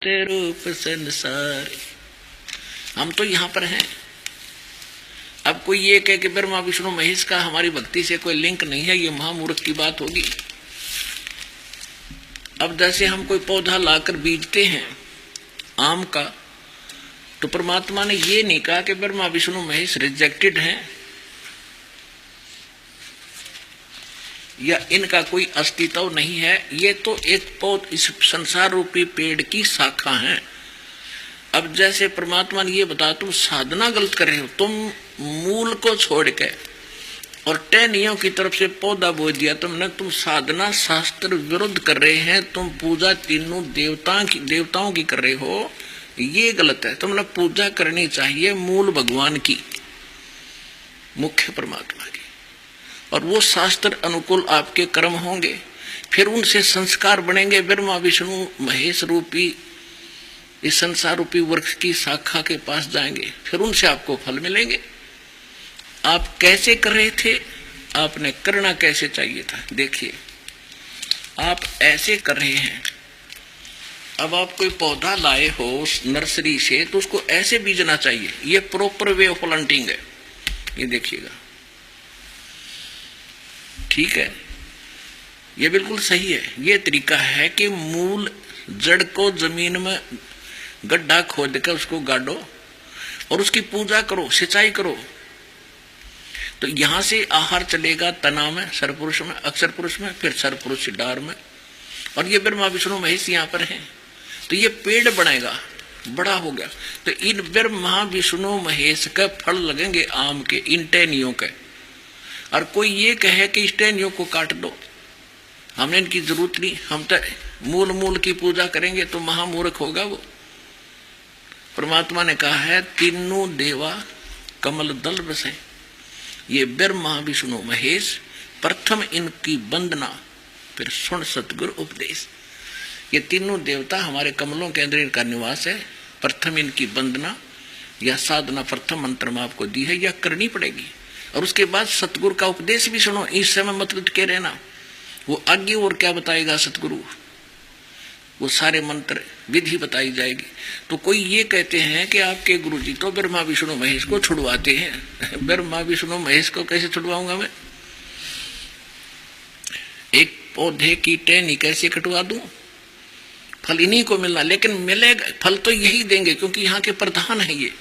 ते रूप संसार। हम तो यहाँ पर हैं। अब कोई ये कहे कि ब्रह्मा विष्णु महेश का हमारी भक्ति से कोई लिंक नहीं है, ये महामूर्ख की बात होगी। अब जैसे हम कोई पौधा लाकर बीजते हैं आम का, तो परमात्मा ने ये नहीं कहा कि ब्रह्मा विष्णु महेश रिजेक्टेड हैं या इनका कोई अस्तित्व नहीं है। ये तो एक इस संसार रूपी पेड़ की शाखा है। अब जैसे परमात्मा ने ये बताया तुम साधना गलत कर रहे हो, तुम मूल को छोड़ के और टहनियों की तरफ से पौधा बो दिया तुमने, तुम साधना शास्त्र विरुद्ध कर रहे हैं, तुम पूजा तीनों देवताओं की कर रहे हो, ये गलत है। तुमने पूजा करनी चाहिए मूल भगवान की, मुख्य परमात्मा की, और वो शास्त्र अनुकूल आपके कर्म होंगे, फिर उनसे संस्कार बनेंगे। ब्रह्मा विष्णु महेश रूपी इस संसार रूपी वृक्ष की शाखा के पास जाएंगे, फिर उनसे आपको फल मिलेंगे। आप कैसे कर रहे थे, आपने करना कैसे चाहिए था। देखिए आप ऐसे कर रहे हैं। अब आप कोई पौधा लाए हो नर्सरी से, तो उसको ऐसे बीजना चाहिए। ये प्रॉपर वे ऑफ प्लांटिंग है, ये देखिएगा, ठीक है, ये बिल्कुल सही है। ये तरीका है कि मूल जड़ को जमीन में गड्ढा खोद कर उसको गाड़ो और उसकी पूजा करो, सिंचाई करो, तो यहां से आहार चलेगा तना में, सरपुरुष में, अक्षर पुरुष में, फिर सरपुरुष डार में, और ये ब्रह्मा विष्णु महेश यहाँ पर हैं, तो ये पेड़ बनेगा, बड़ा हो गया। तो इन ब्रह्मा विष्णु महेश के फल लगेंगे आम के, इन टहनियों के। और कोई ये कहे कि इस टहनियों को काट दो, हमने इनकी जरूरत नहीं, हम तो मूल की पूजा करेंगे, तो महामूर्ख होगा वो। परमात्मा ने कहा है तीनों देवा कमल दल बसे, ये ब्रह्मा विष्णु महेश, प्रथम इनकी वंदना फिर सुन सतगुरु उपदेश। ये तीनों देवता हमारे कमलों के अंदर इनका निवास है। प्रथम इनकी वंदना या साधना प्रथम मंत्र में आपको दी है, या करनी पड़ेगी, और उसके बाद सतगुरु का उपदेश भी सुनो। इस समय मत के रहना, वो आगे और क्या बताएगा सतगुरु, वो सारे मंत्र विधि बताई जाएगी। तो कोई ये कहते हैं कि आपके गुरुजी तो ब्रह्मा विष्णु महेश को छुड़वाते हैं। ब्रह्मा विष्णु महेश को कैसे छुड़वाऊंगा मैं? एक पौधे की टहनी कैसे कटवा दूं? फल इन्हीं को मिलना, लेकिन मिलेगा फल तो यही देंगे क्योंकि यहाँ के प्रधान है ये,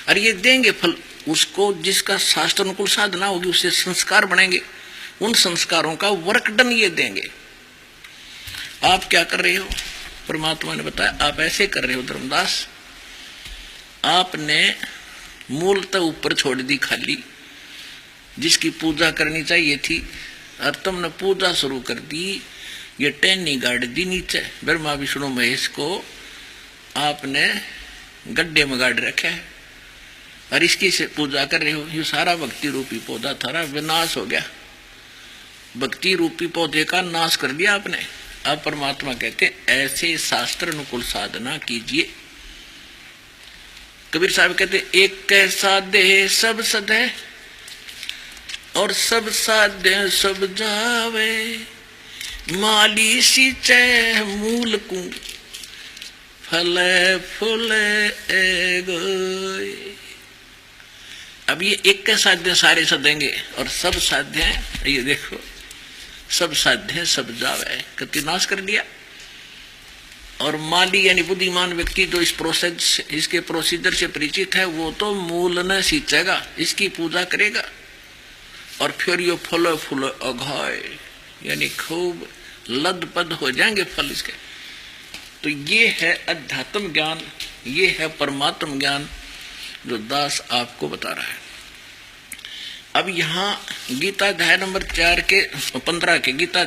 और ये देंगे फल उसको जिसका शास्त्र अनुकूल साधना होगी, उससे संस्कार बनेंगे, उन संस्कारों का वर्क डन ये देंगे। आप क्या कर रहे हो? परमात्मा ने बताया आप ऐसे कर रहे हो धर्मदास, आपने मूलतः ऊपर छोड़ दी खाली, जिसकी पूजा करनी चाहिए थी, और तुमने पूजा शुरू कर दी, ये टहनी गाड़ दी नीचे। ब्रह्मा विष्णु महेश को आपने गड्ढे में गाड़ रखा है और इसकी से पूजा कर रहे हो। ये सारा भक्ति रूपी पौधा थारा विनाश हो गया, भक्ति रूपी पौधे का नाश कर दिया आपने। अब परमात्मा कहते ऐसे शास्त्र अनुकूल साधना कीजिए। कबीर साहब कहते एक कैसा दे सब सदे और सब साध्य सब जावे, माली सींचे मूल को फले फूले गोय। अब ये एक के साध्य सारे सदेंगे और सब साध्य हैं, ये देखो सब साध्य सब जावे, कति नाश कर दिया। और माली यानी बुद्धिमान व्यक्ति जो इस प्रोसेस इसके प्रोसीजर से परिचित है, वो तो मूल न सींचेगा, इसकी पूजा करेगा, और फिर ये फल फूल अघाय यानी खूब लदपद हो जाएंगे फल इसके। तो ये है अध्यात्म ज्ञान, ये है परमात्म ज्ञान जो दास आपको बता रहा है। अब यहाँ गीता अध्याय नंबर 4 के 15 के गीता